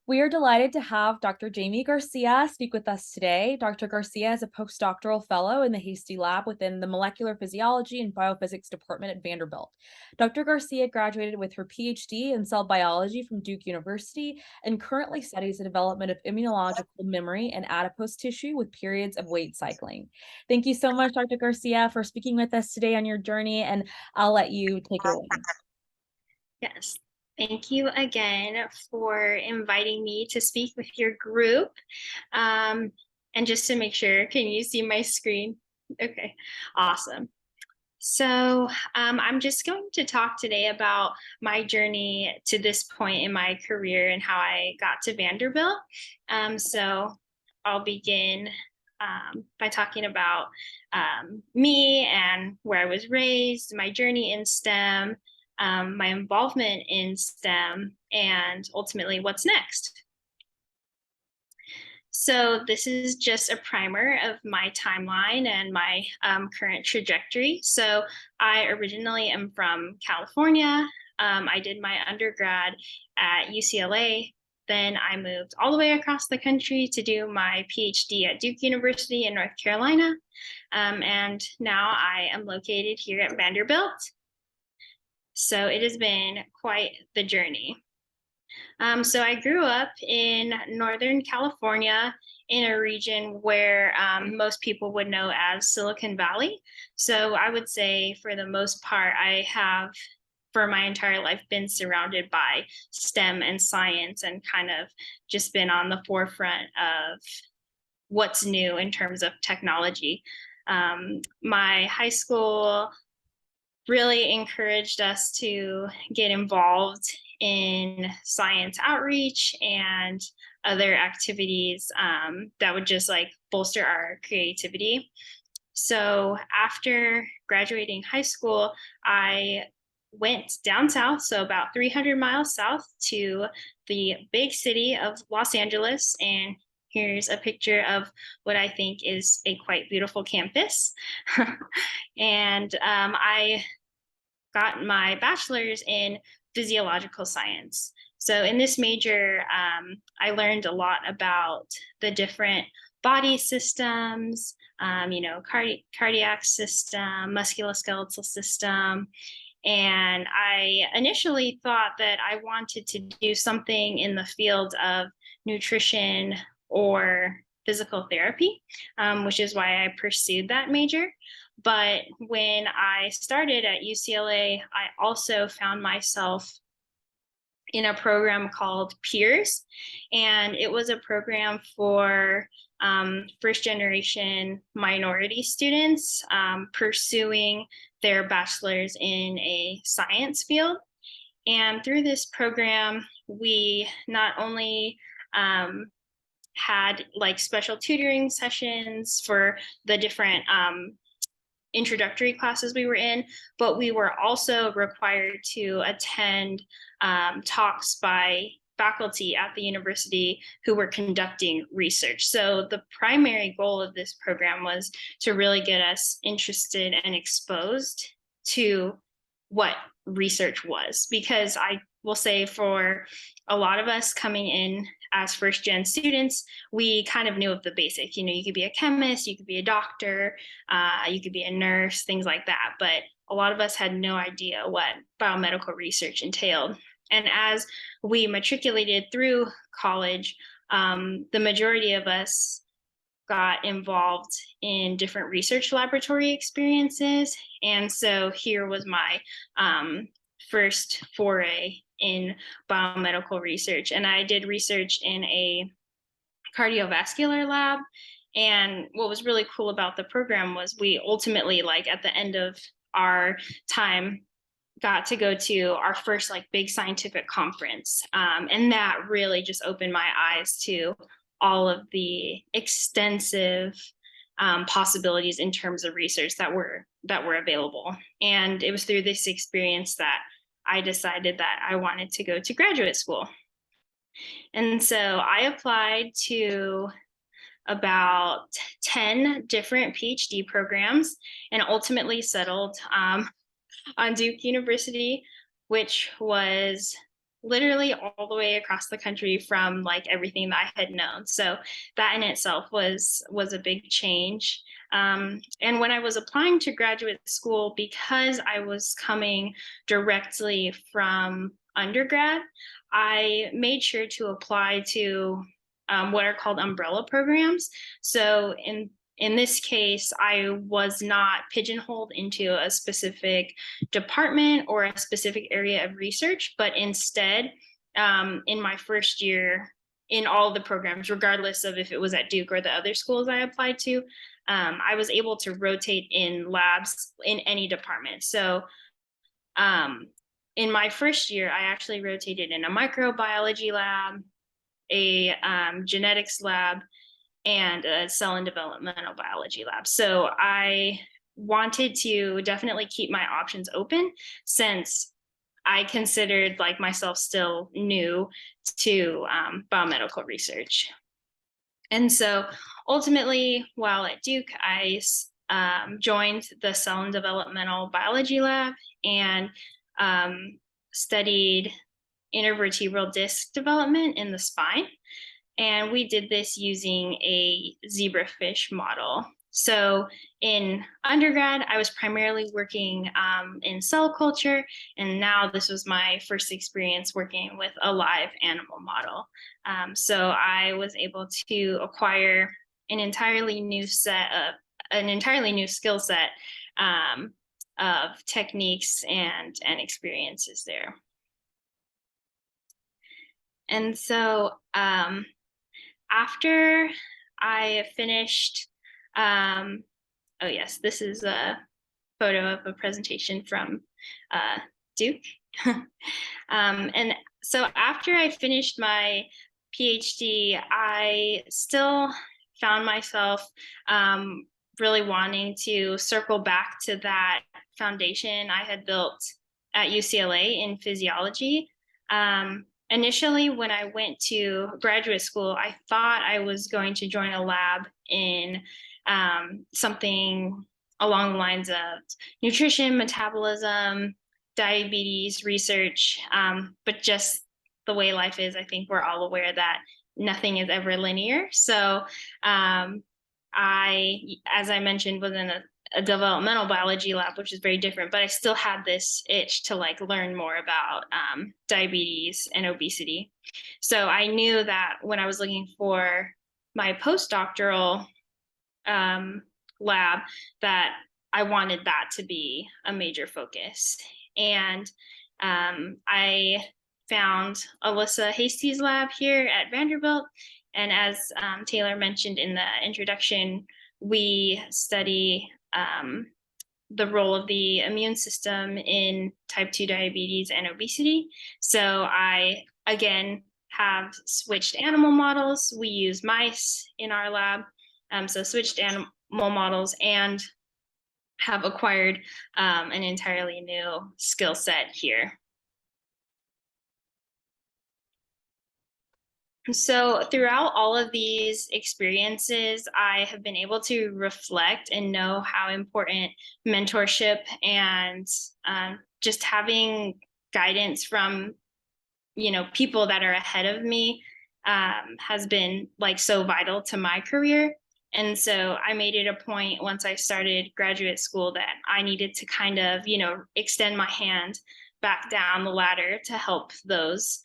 We are delighted to have Dr. Jamie Garcia speak with us today. Dr. Garcia is a postdoctoral fellow in the Hasty Lab within the Molecular Physiology and Biophysics department at Vanderbilt. Dr. Garcia graduated with her PhD in cell biology from Duke University and currently studies the development of immunological memory and adipose tissue with periods of weight cycling. Thank you so much, Dr. Garcia, for speaking with us today on your journey, and I'll let you take it away. Yes. Thank you again for inviting me to speak with your group. And just to make sure, can you see my screen? Okay, awesome. So I'm just going to talk today about my journey to this point in my career and how I got to Vanderbilt. So I'll begin by talking about me and where I was raised, my journey in STEM, my involvement in STEM, and ultimately what's next. So this is just a primer of my timeline and my current trajectory. So I originally am from California. I did my undergrad at UCLA. Then I moved all the way across the country to do my PhD at Duke University in North Carolina. And now I am located here at Vanderbilt. So it has been quite the journey. So I grew up in Northern California in a region where most people would know as Silicon Valley. So I would say for the most part, I have for my entire life been surrounded by STEM and science and kind of just been on the forefront of what's new in terms of technology. My high school really encouraged us to get involved in science outreach and other activities that would just like bolster our creativity. So after graduating high school, I went down south, so about 300 miles south to the big city of Los Angeles. And here's a picture of what I think is a quite beautiful campus. And I got my bachelor's in physiological science. So in this major, I learned a lot about the different body systems, cardiac system, musculoskeletal system. And I initially thought that I wanted to do something in the field of nutrition or physical therapy, which is why I pursued that major. But when I started at UCLA, I also found myself in a program called Peers. And it was a program for first generation minority students pursuing their bachelor's in a science field. And through this program, we not only had like special tutoring sessions for the different introductory classes we were in, but we were also required to attend talks by faculty at the university who were conducting research. So the primary goal of this program was to really get us interested and exposed to what research was, because I will say for a lot of us coming in as first gen students, we kind of knew of the basics. You could be a chemist, you could be a doctor, you could be a nurse, things like that. But a lot of us had no idea what biomedical research entailed. And as we matriculated through college, the majority of us got involved in different research laboratory experiences. And so here was my first foray in biomedical research. And I did research in a cardiovascular lab. And what was really cool about the program was we ultimately, like at the end of our time, got to go to our first like big scientific conference. And that really just opened my eyes to all of the extensive possibilities in terms of research that were available. And it was through this experience that I decided that I wanted to go to graduate school. And so I applied to about 10 different PhD programs and ultimately settled on Duke University, which was literally all the way across the country from like everything that I had known. So that in itself was a big change. And when I was applying to graduate school, because I was coming directly from undergrad, I made sure to apply to what are called umbrella programs. So in this case, I was not pigeonholed into a specific department or a specific area of research, but instead, in my first year, in all the programs, regardless of if it was at Duke or the other schools I applied to, I was able to rotate in labs in any department. So um, in my first year, I actually rotated in a microbiology lab, a genetics lab, and a cell and developmental biology lab. So I wanted to definitely keep my options open since I considered like myself still new to biomedical research. And so ultimately, while at Duke, I joined the cell and developmental biology lab and studied intervertebral disc development in the spine. And we did this using a zebrafish model. So in undergrad, I was primarily working in cell culture, and now this was my first experience working with a live animal model. So I was able to acquire an entirely new skill set of techniques and experiences there. And so after I finished, oh yes, this is a photo of a presentation from Duke. And so after I finished my PhD, I still found myself really wanting to circle back to that foundation I had built at UCLA in physiology. Initially, when I went to graduate school, I thought I was going to join a lab in something along the lines of nutrition, metabolism, diabetes research. But just the way life is, I think we're all aware that nothing is ever linear. So as I mentioned, was in a developmental biology lab, which is very different, but I still had this itch to like learn more about diabetes and obesity. So I knew that when I was looking for my postdoctoral lab, that I wanted that to be a major focus. And I found Alyssa Hasty's lab here at Vanderbilt. And as Taylor mentioned in the introduction, we study the role of the immune system in type 2 diabetes and obesity. So I, again, have switched animal models. We use mice in our lab. So switched animal models and have acquired an entirely new skill set here. So throughout all of these experiences, I have been able to reflect and know how important mentorship and just having guidance from, people that are ahead of me has been like so vital to my career. And so I made it a point once I started graduate school that I needed to kind of, extend my hand back down the ladder to help those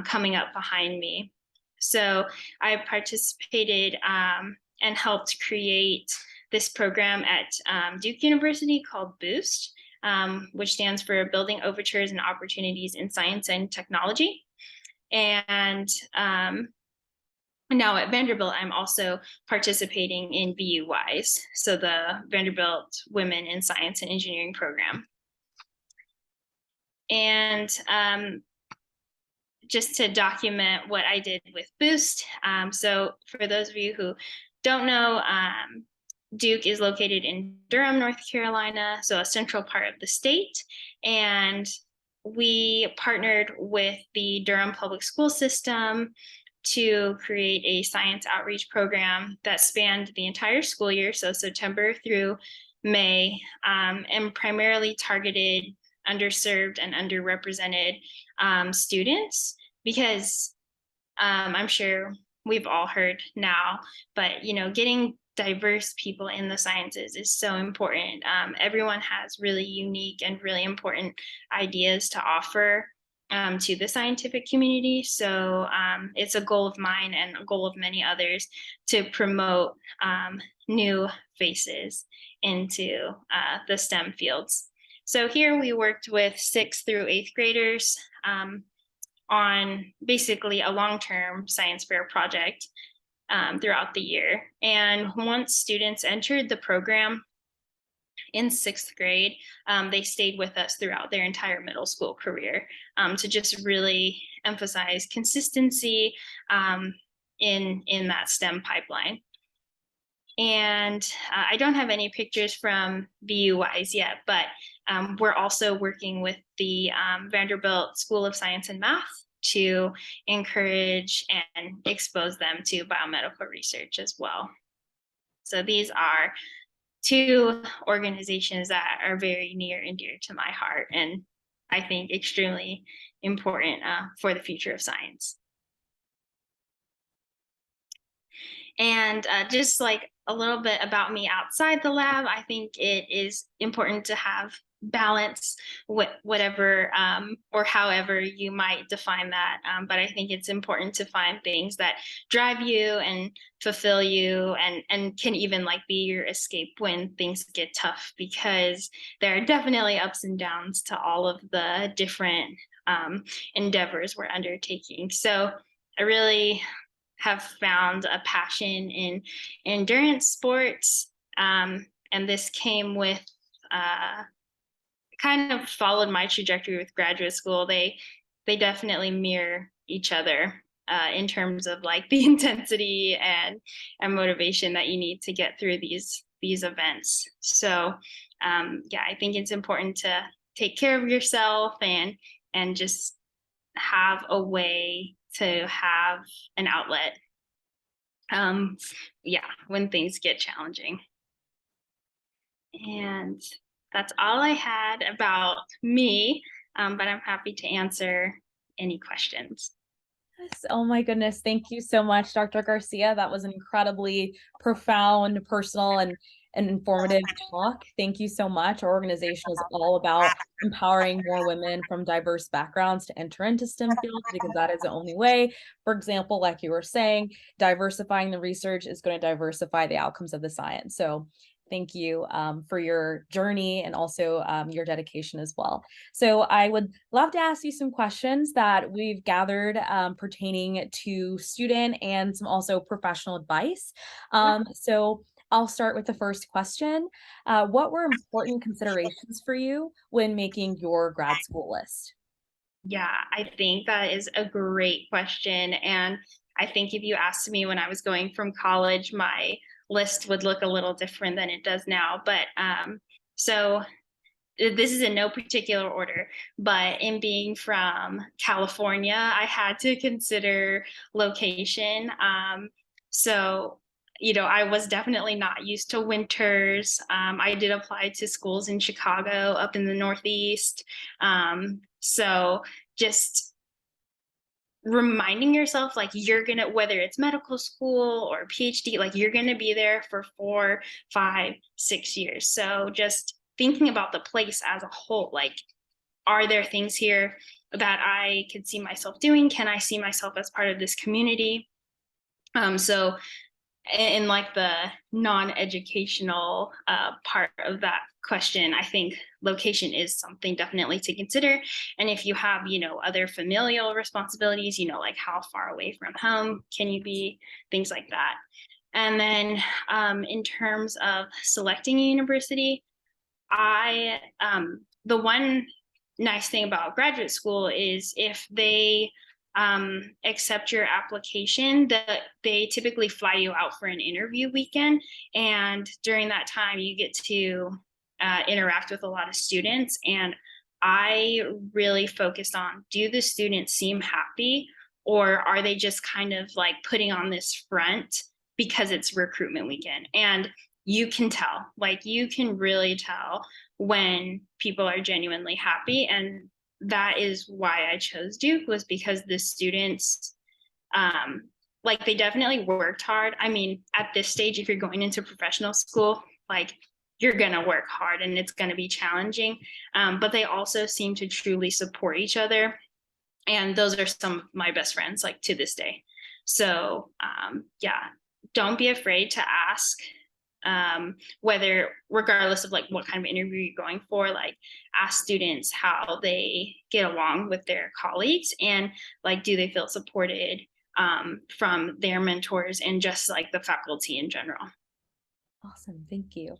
coming up behind me. So I participated and helped create this program at Duke University called Boost, which stands for Building Overtures and Opportunities in Science and Technology. And now at Vanderbilt, I'm also participating in VUWISE, so the Vanderbilt Women in Science and Engineering program. And just to document what I did with Boost. So for those of you who don't know, Duke is located in Durham, North Carolina, so a central part of the state. And we partnered with the Durham public school system to create a science outreach program that spanned the entire school year, so September through May, and primarily targeted underserved and underrepresented students, because I'm sure we've all heard now, but getting diverse people in the sciences is so important. Everyone has really unique and really important ideas to offer to the scientific community. So it's a goal of mine and a goal of many others to promote new faces into the STEM fields. So here we worked with 6th through 8th graders on basically a long-term science fair project throughout the year. And once students entered the program in 6th grade, they stayed with us throughout their entire middle school career to just really emphasize consistency in that STEM pipeline. And I don't have any pictures from VUIs yet, but we're also working with the Vanderbilt School of Science and Math to encourage and expose them to biomedical research as well. So these are 2 organizations that are very near and dear to my heart, and I think extremely important for the future of science. And just like a little bit about me outside the lab, I think it is important to have balance, whatever or however you might define that. But I think it's important to find things that drive you and fulfill you, and can even like be your escape when things get tough, because there are definitely ups and downs to all of the different endeavors we're undertaking. So I really have found a passion in endurance sports. And this came with kind of followed my trajectory with graduate school. They definitely mirror each other in terms of like the intensity and motivation that you need to get through these events. So yeah, I think it's important to take care of yourself and just have a way to have an outlet yeah, when things get challenging. And that's all I had about me, but I'm happy to answer any questions. Yes. Oh my goodness. Thank you so much, Dr. Garcia. That was an incredibly profound, personal, and informative talk. Thank you so much. Our organization is all about empowering more women from diverse backgrounds to enter into STEM fields, because that is the only way. For example, like you were saying, diversifying the research is going to diversify the outcomes of the science. So thank you for your journey and also your dedication as well. So I would love to ask you some questions that we've gathered pertaining to student and some also professional advice. So I'll start with the first question. What were important considerations for you when making your grad school list? Yeah, I think that is a great question. And I think if you asked me when I was going from college, my list would look a little different than it does now. But so this is in no particular order, but in being from California, I had to consider location. So, I was definitely not used to winters. I did apply to schools in Chicago, up in the Northeast. So just reminding yourself, like, you're gonna, whether it's medical school or PhD, like, you're gonna be there for 4, 5, 6 years. So just thinking about the place as a whole, like, are there things here that I could see myself doing? Can I see myself as part of this community? So in like the non-educational part of that question, I think location is something definitely to consider. And if you have, other familial responsibilities, like how far away from home can you be, things like that. And then in terms of selecting a university, the one nice thing about graduate school is if they accept your application, that they typically fly you out for an interview weekend. And during that time, you get to interact with a lot of students. And I really focused on, do the students seem happy, or are they just kind of like putting on this front because it's recruitment weekend? And you can tell, like you can really tell when people are genuinely happy. And that is why I chose Duke, was because the students, um, like they definitely worked hard. I mean, at this stage, if you're going into professional school, like you're gonna work hard and it's gonna be challenging. But they also seem to truly support each other. And those are some of my best friends, like to this day. So yeah, don't be afraid to ask, whether, regardless of like what kind of interview you're going for, like ask students how they get along with their colleagues, and like do they feel supported from their mentors and just like the faculty in general. Awesome, thank you.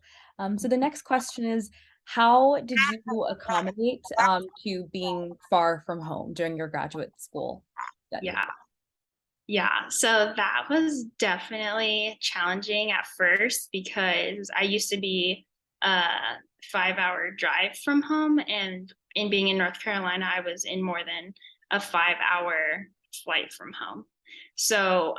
So the next question is, how did you accommodate to being far from home during your graduate school studies? Yeah. Yeah, so that was definitely challenging at first because I used to be a 5-hour drive from home, and in being in North Carolina, I was in more than a 5-hour flight from home. So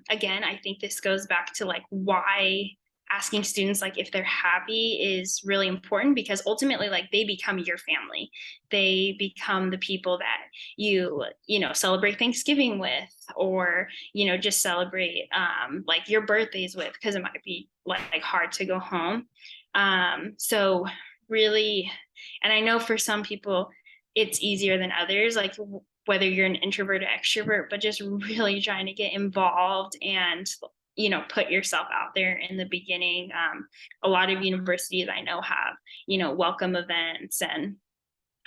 again, I think this goes back to like why asking students like if they're happy is really important, because ultimately like they become your family. They become the people that you celebrate Thanksgiving with, or just celebrate like your birthdays with, because it might be like hard to go home. So really, and I know for some people it's easier than others, like whether you're an introvert or extrovert, but just really trying to get involved and put yourself out there in the beginning. A lot of universities I know have welcome events and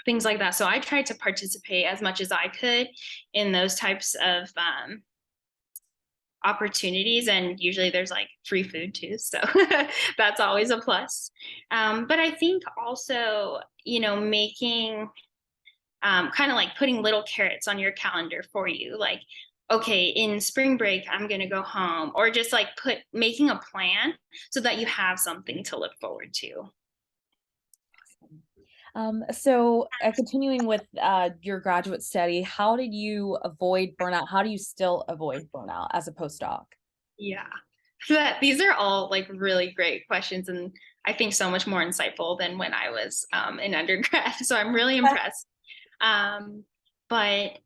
things like that. So I tried to participate as much as I could in those types of opportunities. And usually there's like free food too. So that's always a plus. But I think also, making kind of like putting little carrots on your calendar for you. Like, okay, in spring break, I'm going to go home, or just like making a plan so that you have something to look forward to. Continuing with your graduate study, how did you avoid burnout? How do you still avoid burnout as a postdoc? Yeah. These are all like really great questions, and I think so much more insightful than when I was in undergrad. So I'm really impressed. Um, but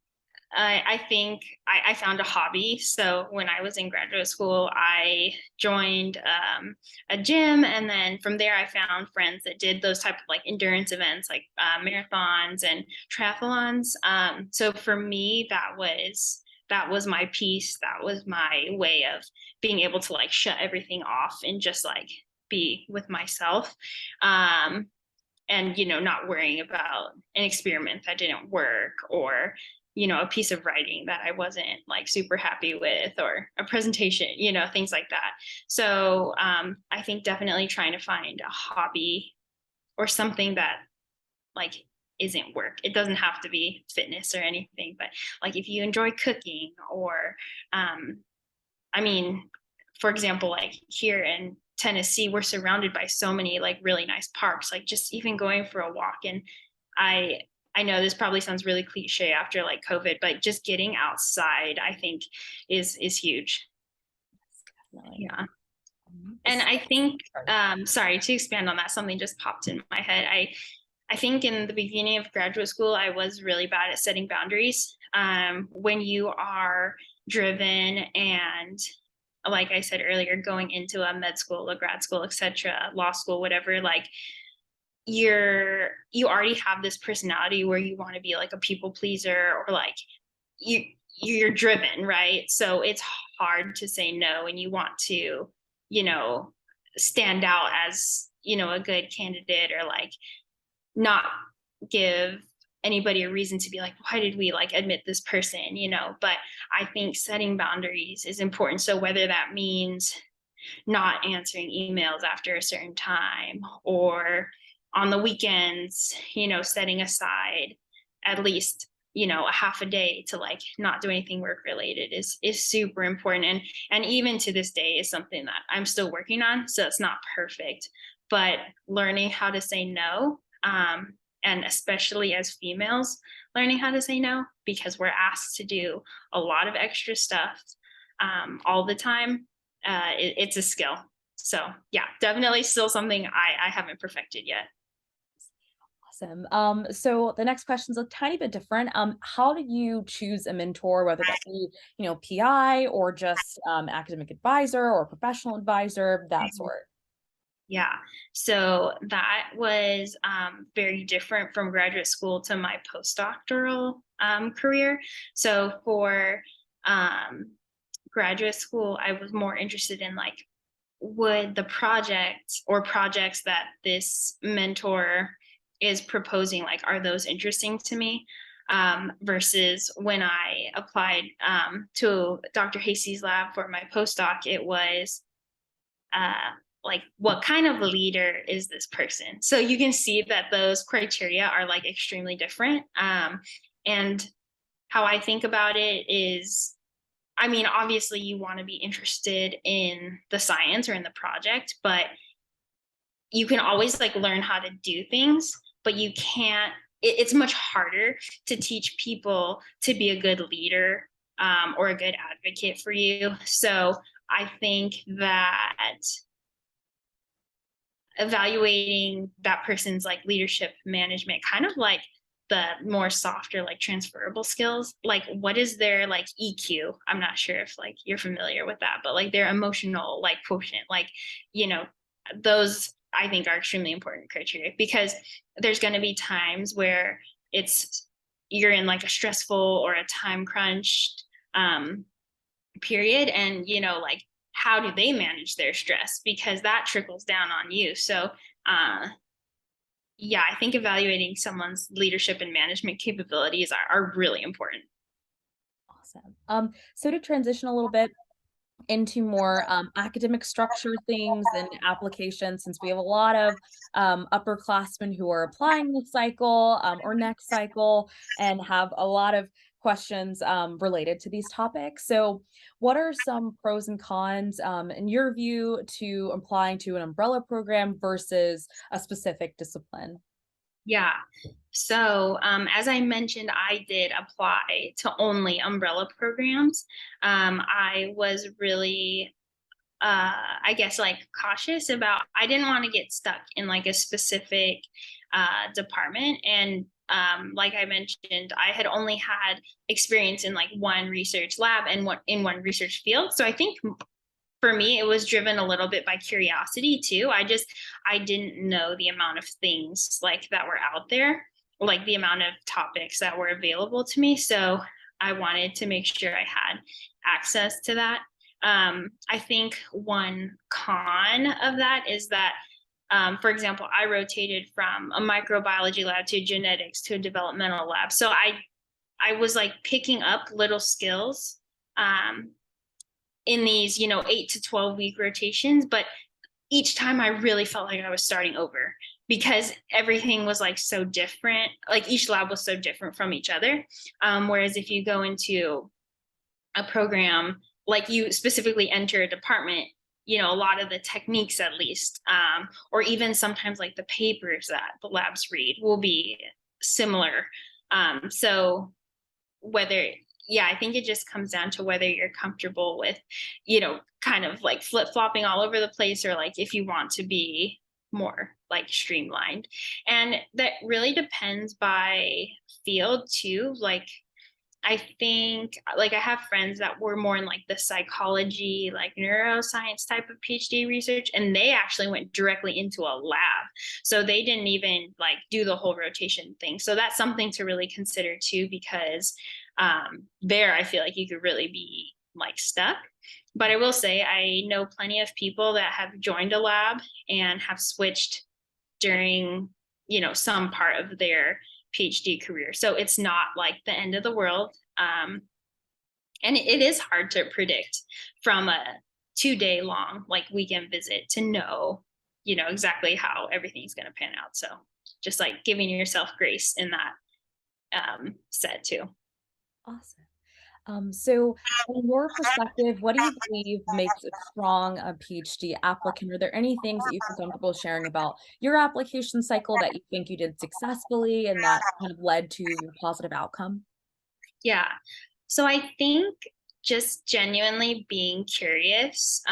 I think I found a hobby. So when I was in graduate school, I joined a gym, and then from there, I found friends that did those type of like endurance events, like marathons and triathlons. So for me, that was my piece. That was my way of being able to like shut everything off and just like be with myself. Um, and not worrying about an experiment that didn't work, or a piece of writing that I wasn't like super happy with, or a presentation, things like that. So I think definitely trying to find a hobby or something that like isn't work. It doesn't have to be fitness or anything, but like if you enjoy cooking, or um I mean, for example, like here in Tennessee, we're surrounded by so many like really nice parks, like just even going for a walk. And I I know this probably sounds really cliche after like COVID, but just getting outside, I think is huge. Definitely. Yeah. And So- I think, sorry to expand on that, something just popped in my head. I think in the beginning of graduate school, I was really bad at setting boundaries. When you are driven and, like I said earlier, going into a med school, a grad school, etc., law school, whatever, like you already have this personality where you want to be like a people pleaser, or like you you're driven, right? So it's hard to say no, and you want to, you know, stand out as, a good candidate, or like not give anybody a reason to be like, why did we like admit this person, but I think setting boundaries is important. So whether that means not answering emails after a certain time, or on the weekends, setting aside at least, a half a day to like not do anything work related is super important. And even to this day is something that I'm still working on. So it's not perfect, but learning how to say no, and especially as females, learning how to say no, because we're asked to do a lot of extra stuff all the time. It's a skill. So yeah, definitely still something I haven't perfected yet. Awesome. So the next question is a tiny bit different. How do you choose a mentor, whether that be, PI or just academic advisor or professional advisor, that sort? Yeah. So that was very different from graduate school to my postdoctoral career. So for um, graduate school, I was more interested in like, would the project or projects that this mentor is proposing, like, are those interesting to me? Versus when I applied to Dr. Hasty's lab for my postdoc, it was uh, like, what kind of leader is this person? So you can see that those criteria are like extremely different. And how I think about it is, I mean, obviously you want to be interested in the science or in the project, but you can always like learn how to do things, but you can't, it's much harder to teach people to be a good leader or a good advocate for you. So I think that evaluating that person's like leadership management, kind of like the more softer like transferable skills, like what is their like EQ. I'm not sure if like you're familiar with that, but like their emotional like quotient, like, you know, those I think are extremely important criteria, because there's going to be times where it's you're in like a stressful or a time crunched um period, and like, how do they manage their stress, because that trickles down on you. So uh yeah, I think evaluating someone's leadership and management capabilities are really important. Awesome. So to transition a little bit into more academic structure things and applications, since we have a lot of upperclassmen who are applying this cycle or next cycle and have a lot of questions related to these topics. So, what are some pros and cons, in your view, to applying to an umbrella program versus a specific discipline? Yeah. So, as I mentioned, I did apply to only umbrella programs. I was really I guess like cautious about, I didn't want to get stuck in like a specific department. And like I mentioned, I had only had experience in like one research lab and one in one research field. So I think for me it was driven a little bit by curiosity too. I didn't know the amount of things like that were out there, like the amount of topics that were available to me. So I wanted to make sure I had access to that. I think one con of that is that, for example, I rotated from a microbiology lab to genetics to a developmental lab. So I was like picking up little skills um, in these 8 to 12 week rotations, but each time I really felt like I was starting over, because everything was like so different. Like each lab was so different from each other. Whereas if you go into a program, like you specifically enter a department, a lot of the techniques at least, or even sometimes like the papers that the labs read will be similar. So whether, yeah, I think it just comes down to whether you're comfortable with, kind of like flip flopping all over the place, or like if you want to be more like streamlined. And that really depends by field too. Like I think like I have friends that were more in like the psychology, like neuroscience type of PhD research, and they actually went directly into a lab. So they didn't even like do the whole rotation thing. So that's something to really consider too, because there I feel like you could really be like stuck. But I will say I know plenty of people that have joined a lab and have switched during, some part of their PhD career. So it's not like the end of the world. And it is hard to predict from a 2 day long like weekend visit to know, exactly how everything's going to pan out. So just like giving yourself grace in that set too. Awesome. So, from your perspective, what do you believe makes a strong PhD applicant? Are there any things that you feel comfortable sharing about your application cycle that you think you did successfully and that kind of led to your positive outcome? Yeah. So I think just genuinely being curious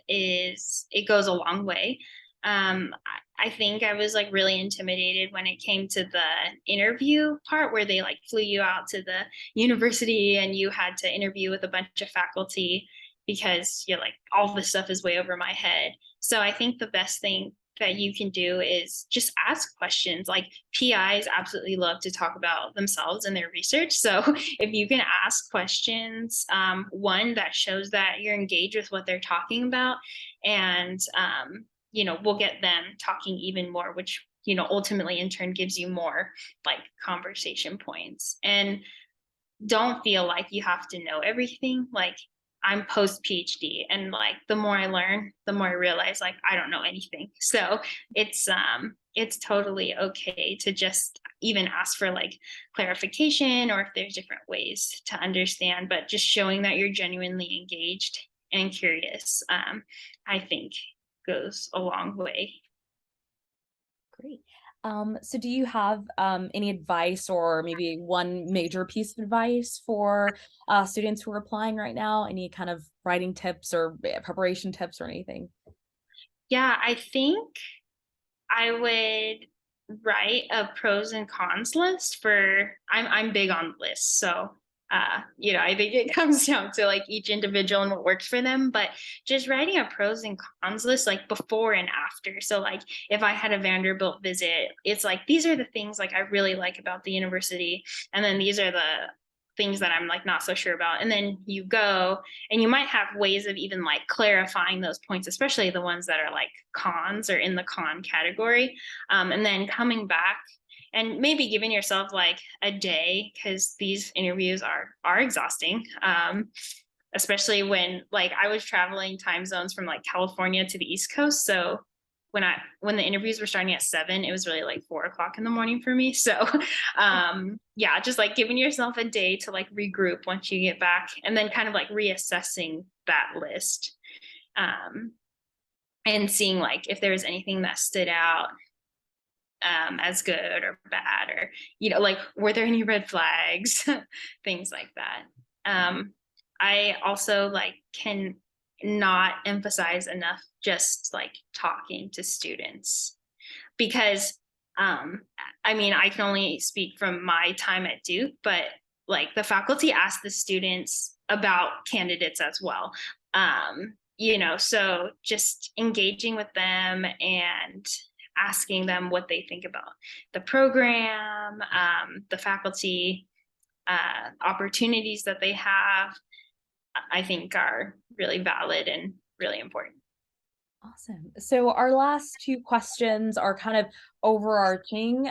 is it goes a long way. I think I was like really intimidated when it came to the interview part where they like flew you out to the university and you had to interview with a bunch of faculty because you're like all this stuff is way over my head. So I think the best thing that you can do is just ask questions. Like PIs absolutely love to talk about themselves and their research. So if you can ask questions, one that shows that you're engaged with what they're talking about, and we'll get them talking even more, which ultimately in turn gives you more like conversation points. And don't feel like you have to know everything. Like I'm post PhD and like the more I learn, the more I realize like I don't know anything. So it's totally okay to just even ask for like clarification or if there's different ways to understand, but just showing that you're genuinely engaged and curious, I think goes a long way. Great. So do you have any advice or maybe one major piece of advice for students who are applying right now? Any kind of writing tips or preparation tips or anything? Yeah, I think I would write a pros and cons list for I'm big on lists. So I think it comes down to like each individual and what works for them, but just writing a pros and cons list like before and after. So like if I had a Vanderbilt visit, it's like these are the things like I really like about the university, and then these are the things that I'm like not so sure about. And then you go and you might have ways of even like clarifying those points, especially the ones that are like cons or in the con category. And then coming back and maybe giving yourself like a day, because these interviews are exhausting. Especially when like I was traveling time zones from like California to the East Coast. So when the interviews were starting at 7, it was really like 4 o'clock in the morning for me. So yeah, just like giving yourself a day to like regroup once you get back, and then kind of like reassessing that list, and seeing like if there was anything that stood out as good or bad, or like were there any red flags, things like that. I also like can not emphasize enough just like talking to students, because I mean I can only speak from my time at Duke, but like the faculty asked the students about candidates as well. So just engaging with them and asking them what they think about the program, the faculty, opportunities that they have, I think are really valid and really important. Awesome. So our last two questions are kind of overarching.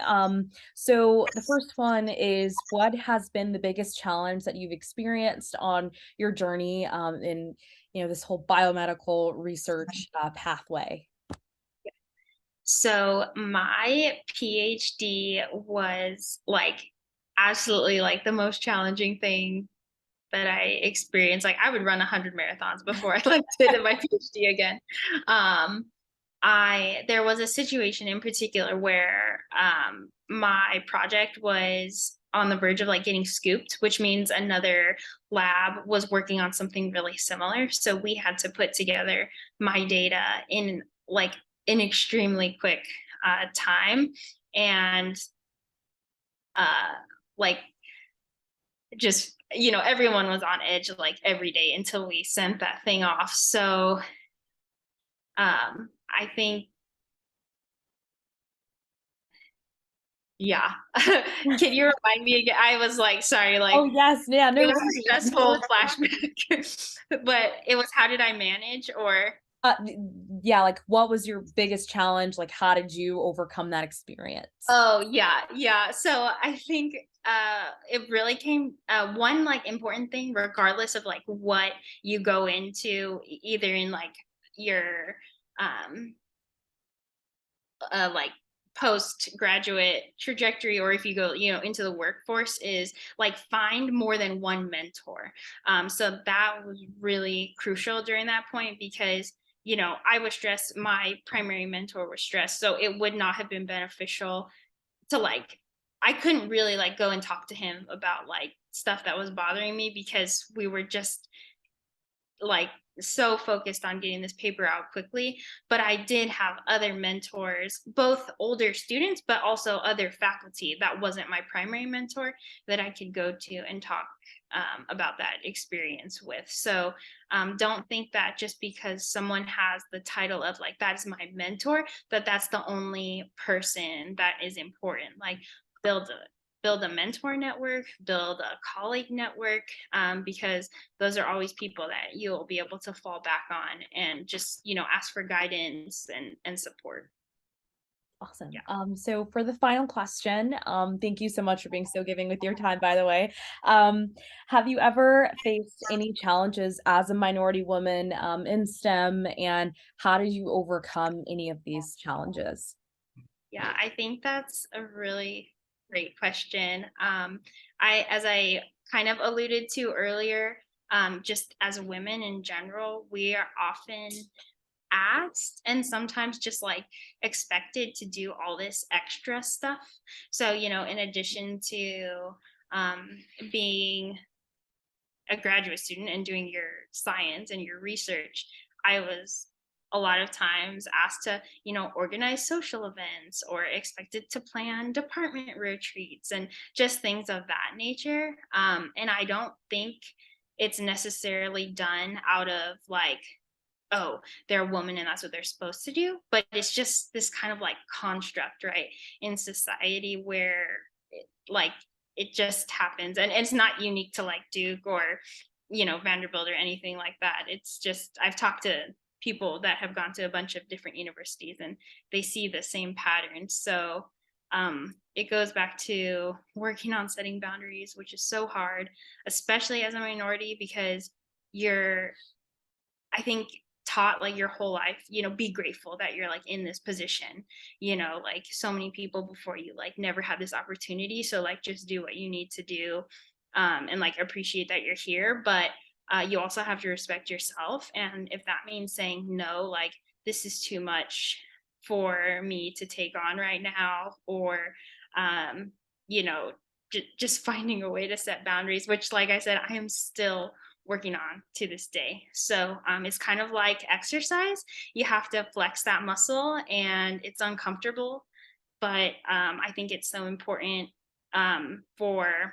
So the first one is, what has been the biggest challenge that you've experienced on your journey in this whole biomedical research pathway? So my PhD was like absolutely like the most challenging thing that I experienced. Like I would run 100 marathons before I like did my PhD again. Um, there was a situation in particular where my project was on the verge of like getting scooped, which means another lab was working on something really similar. So we had to put together my data in like an extremely quick time, and uh, like just everyone was on edge like every day until we sent that thing off. So I think, yeah. Can you remind me again? I was like, sorry, like Oh yes, yeah, it no was worries. a stressful flashback. But it was how did I manage, or Uh, yeah, like what was your biggest challenge? Like how did you overcome that experience? oh yeah, yeah. So I think it really came one like important thing, regardless of like what you go into, either in like your um like postgraduate trajectory, or if you go into the workforce, is like find more than one mentor. So that was really crucial during that point, because I was stressed, my primary mentor was stressed, so it would not have been beneficial to like I couldn't really like go and talk to him about like stuff that was bothering me because we were just like so focused on getting this paper out quickly. But I did have other mentors, both older students, but also other faculty that wasn't my primary mentor that I could go to and talk about that experience with. So don't think that just because someone has the title of like that is my mentor, that that's the only person that is important. Like build a build a mentor network, build a colleague network, because those are always people that you'll be able to fall back on and just ask for guidance and support. Awesome. Yeah. So for the final question, thank you so much for being so giving with your time, by the way. Um, have you ever faced any challenges as a minority woman in STEM, and how did you overcome any of these challenges? Yeah, I think that's a really great question. As I kind of alluded to earlier, just as women in general, we are often asked and sometimes just like expected to do all this extra stuff. So, in addition to um, being a graduate student and doing your science and your research, I was a lot of times asked to, organize social events or expected to plan department retreats and just things of that nature. And I don't think it's necessarily done out of like, oh, they're a woman and that's what they're supposed to do. But it's just this kind of like construct, right, in society where like it just happens. And it's not unique to like Duke or, Vanderbilt or anything like that. It's just, I've talked to people that have gone to a bunch of different universities and they see the same pattern. So it goes back to working on setting boundaries, which is so hard, especially as a minority, because you're I think taught like your whole life, be grateful that you're like in this position, like so many people before you like never had this opportunity. So like just do what you need to do, and like appreciate that you're here. But you also have to respect yourself. And if that means saying no, like this is too much for me to take on right now, or um, you know, just finding a way to set boundaries, which like I said, I am still working on to this day. So it's kind of like exercise. You have to flex that muscle and it's uncomfortable. But I think it's so important for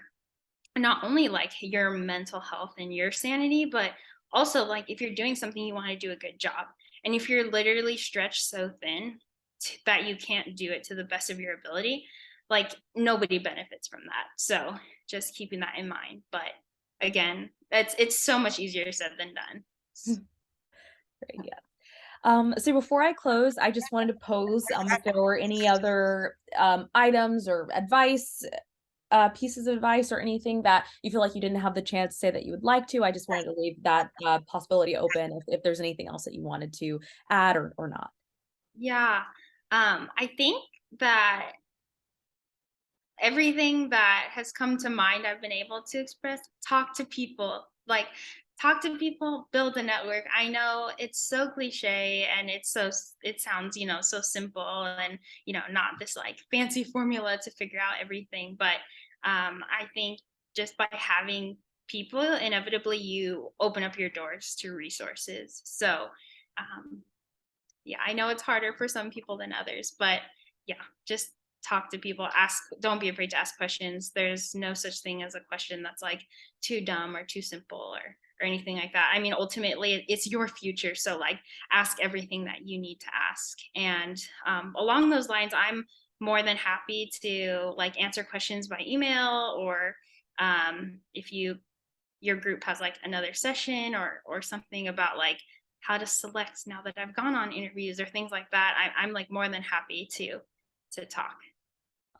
not only like your mental health and your sanity, but also like if you're doing something, you want to do a good job. And if you're literally stretched so thin that you can't do it to the best of your ability, like nobody benefits from that. So just keeping that in mind. But again, it's so much easier said than done. Great, yeah. So before I close, I just wanted to pose if there were any other items or advice, pieces of advice or anything that you feel like you didn't have the chance to say that you would like to. I just wanted to leave that possibility open if there's anything else that you wanted to add or not. Yeah. I think that everything that has come to mind I've been able to express. Talk to people, like talk to people, build a network. I know it's so cliche and it sounds, so simple and, not this like fancy formula to figure out everything. But I think just by having people, inevitably you open up your doors to resources. So um, yeah, I know it's harder for some people than others, but yeah, just talk to people, ask, don't be afraid to ask questions. There's no such thing as a question that's like too dumb or too simple or anything like that. I mean, ultimately it's your future. So like ask everything that you need to ask. And along those lines, I'm more than happy to like answer questions by email or if your group has like another session or something about like how to select now that I've gone on interviews or things like that, I'm like more than happy to talk.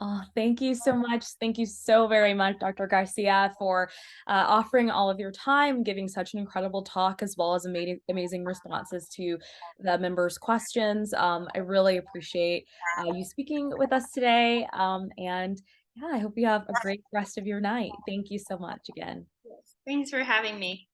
Oh, thank you so much. Thank you so very much, Dr. Garcia, for offering all of your time, giving such an incredible talk, as well as amazing responses to the members' questions. I really appreciate you speaking with us today. And yeah, I hope you have a great rest of your night. Thank you so much again. Yes. Thanks for having me.